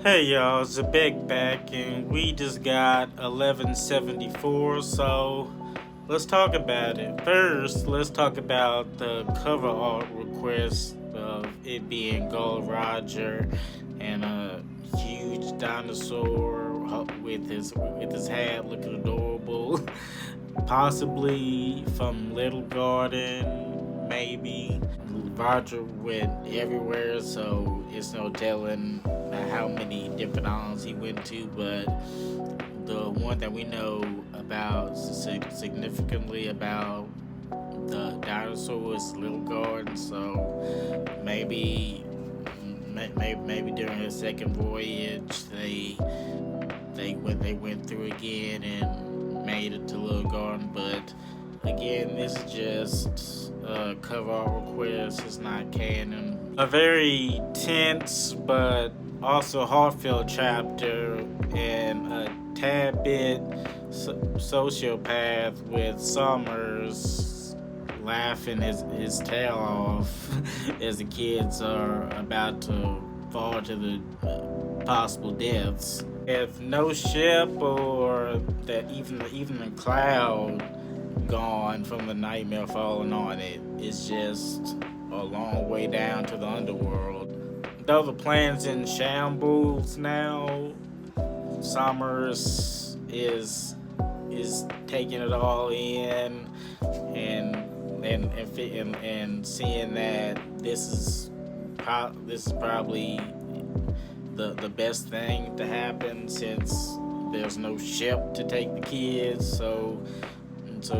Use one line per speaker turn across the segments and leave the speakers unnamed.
Hey y'all, it's the Big Back, and we just got 1174, so let's talk about it. First, let's talk about the cover art request of it being Gold Roger and a huge dinosaur with his hat looking adorable, possibly from Little Garden, maybe. Roger went everywhere, so it's no telling how many different islands he went to, but the one that we know about significantly about the dinosaur is Little Garden, so maybe during his second voyage they went through again and made it to Little Garden, but again, this is just a cover art request. It's not canon. A very tense but also heartfelt chapter, and a tad bit sociopath with Summers laughing his tail off as the kids are about to fall to the possible deaths. If no ship or that even the cloud gone from the nightmare falling on it, it's just a long way down to the underworld. Though the plan's in shambles now, Summers is taking it all in and seeing that this is probably the best thing to happen, since there's no ship to take the kids, so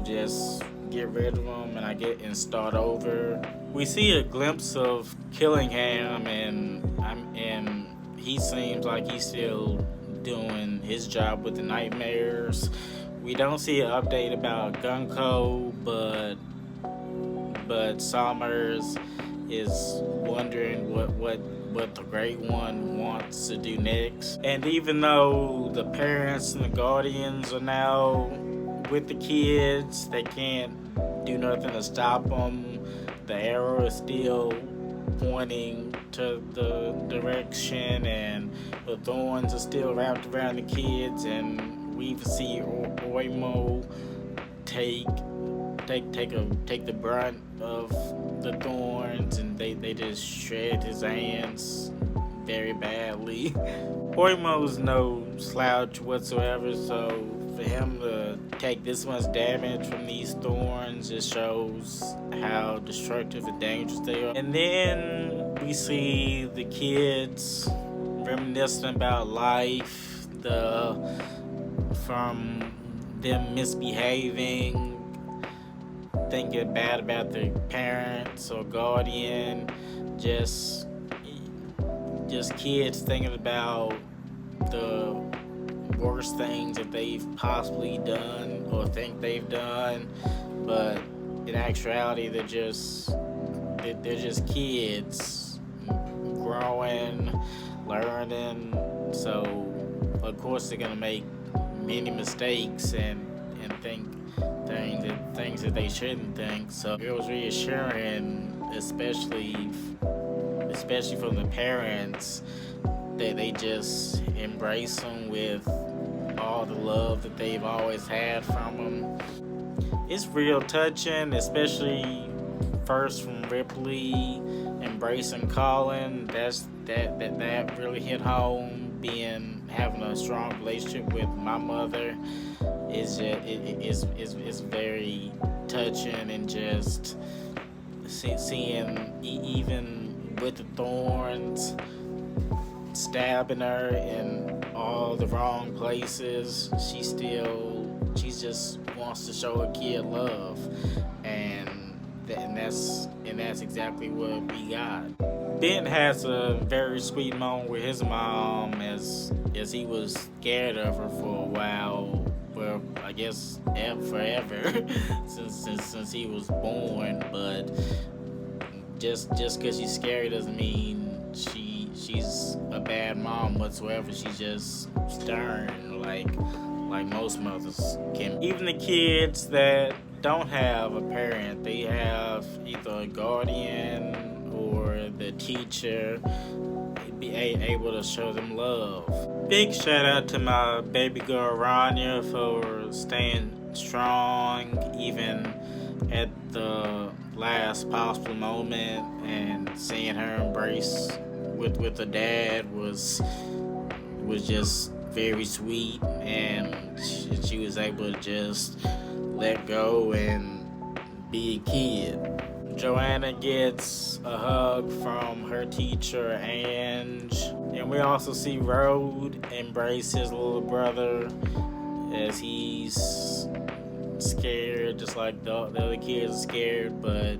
just get rid of them and start over. We see a glimpse of Killingham, and he seems like he's still doing his job with the nightmares. We don't see an update about Gunko, but Summers is wondering what the Great One wants to do next. And even though the parents and the guardians are now with the kids, they can't do nothing to stop them. The arrow is still pointing to the direction, and the thorns are still wrapped around the kids, and we see Oimo take the brunt of the thorns, and they just shred his hands very badly. Oimo's no slouch whatsoever, so for him to take this much damage from these thorns just shows how destructive and dangerous they are. And then we see the kids reminiscing about life, from them misbehaving, thinking bad about their parents or guardian, just kids thinking about the worst things that they've possibly done or think they've done, but in actuality they're just kids growing, learning, so of course they're gonna make many mistakes and think things that they shouldn't think. So it was reassuring, especially from the parents, that they just embrace them with all the love that they've always had from them. It's real touching, especially first from Ripley embracing Colin. That really hit home. Having a strong relationship with my mother is very touching, and just seeing even with the thorns stabbing her in all the wrong places, she just wants to show a kid love, and that's exactly what we got. Ben has a very sweet moment with his mom as he was scared of her for a while. Well, I guess forever since he was born. But just because she's scary doesn't mean she's a bad mom whatsoever. She's just stern, like most mothers can. Even the kids that don't have a parent, they have either a guardian or the teacher able to show them love. Big shout out to my baby girl Rania for staying strong even at the last possible moment, and seeing her embrace with her dad was just very sweet, and she was able to just let go and be a kid. Joanna gets a hug from her teacher, Ange, and we also see Rode embrace his little brother as he's scared, just like the other kids are scared, but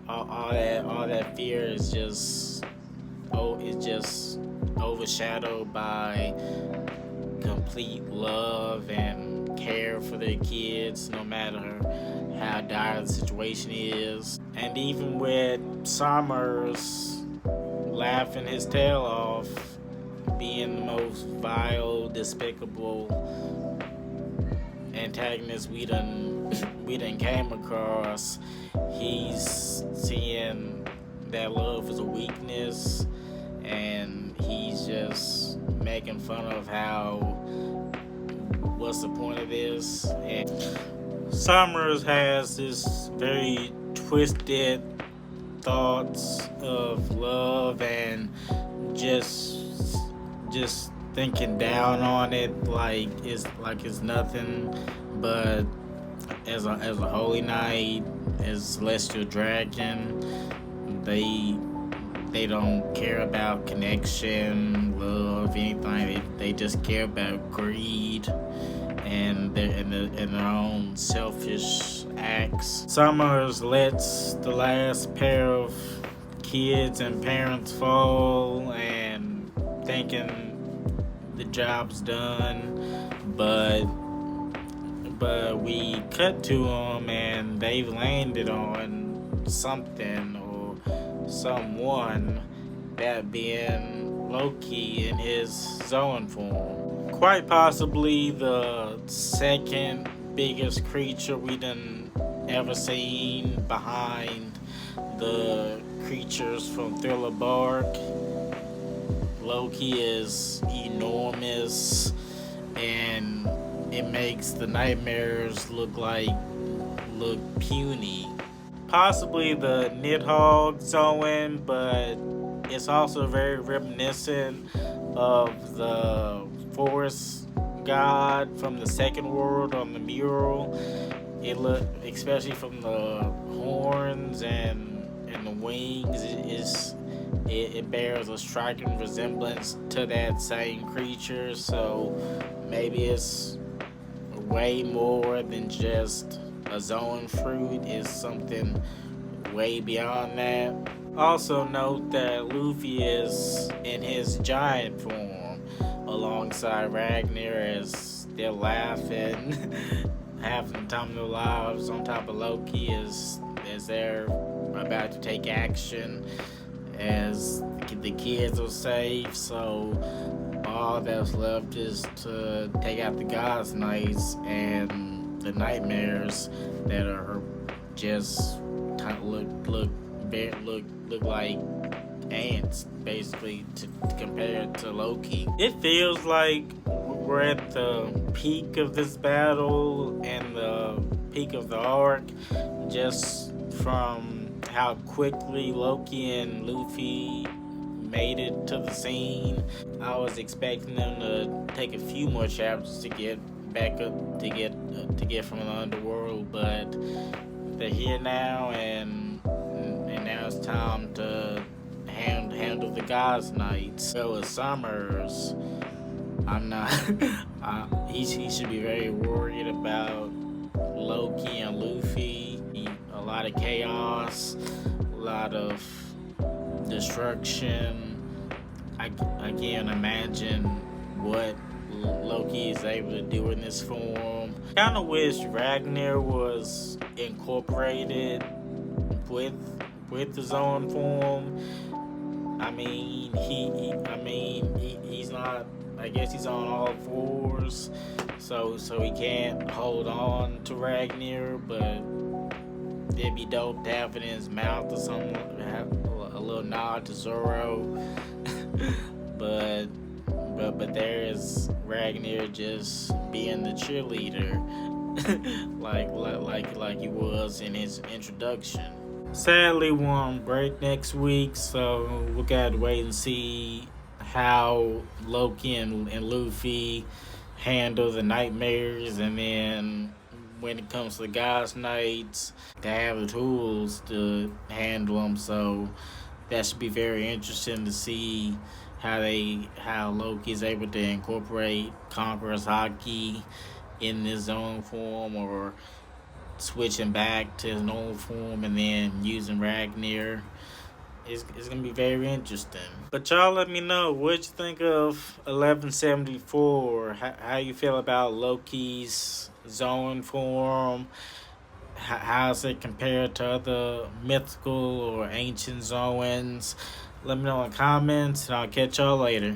all that fear is just overshadowed by complete love and care for their kids, no matter how dire the situation is. And even with Summers laughing his tail off, being the most vile, despicable antagonist we done came across, he's seeing that love is a weakness, and he's just making fun of how, what's the point of this? And Summers has this very twisted thoughts of love, and just thinking down on it like it's nothing. But as a holy knight, as celestial dragon, they don't care about connection, love, anything. They just care about greed and their own selfish acts. Summers lets the last pair of kids and parents fall, and thinking the job's done, but we cut to them and they've landed on something or someone, that being Loki in his Zoan form. Quite possibly the second biggest creature we done ever seen, behind the creatures from Thriller Bark. Loki is enormous, and it makes the nightmares look puny. Possibly the Nidhogg Zoan, but it's also very reminiscent of the forest god from the second world on the mural. It looked, especially from the horns and the wings, it bears a striking resemblance to that same creature. So maybe it's way more than just a Zoan fruit. It's something way beyond that. Also note that Luffy is in his giant form alongside Ragnar, as they're laughing, having the time of their lives on top of Loki as they're about to take action, as the kids are safe. So all that's left is to take out the God's Knights and the nightmares that are just look like ants, basically, to compare to Loki. It feels like we're at the peak of this battle and the peak of the arc, just from how quickly Loki and Luffy made it to the scene. I was expecting them to take a few more chapters to get back up, to get from the underworld, but they're here now, and now it's time to handle the God's Knights. So with Summers, I'm not. He should be very worried about Loki and Luffy. A lot of chaos, a lot of destruction. I can't imagine what Loki is able to do in this form. Kind of wish Ragnar was incorporated with the Zoan form. He's not. I guess he's on all fours, so he can't hold on to Ragnar. But it'd be dope to have it in his mouth or something. Have a little nod to Zoro. but but there is Ragnar just being the cheerleader, like he was in his introduction. Sadly, we're on break next week, so we gotta wait and see how Loki and Luffy handle the nightmares, and then when it comes to God's Knights, they have the tools to handle them. So that should be very interesting to see how Loki is able to incorporate Conqueror's Haki in his own form, or switching back to his normal form and then using Ragnar. It's gonna be very interesting. But y'all let me know what you think of 1174. How you feel about Loki's zone form? How's it compared to other mythical or ancient zones? Let me know in the comments, and I'll catch y'all later.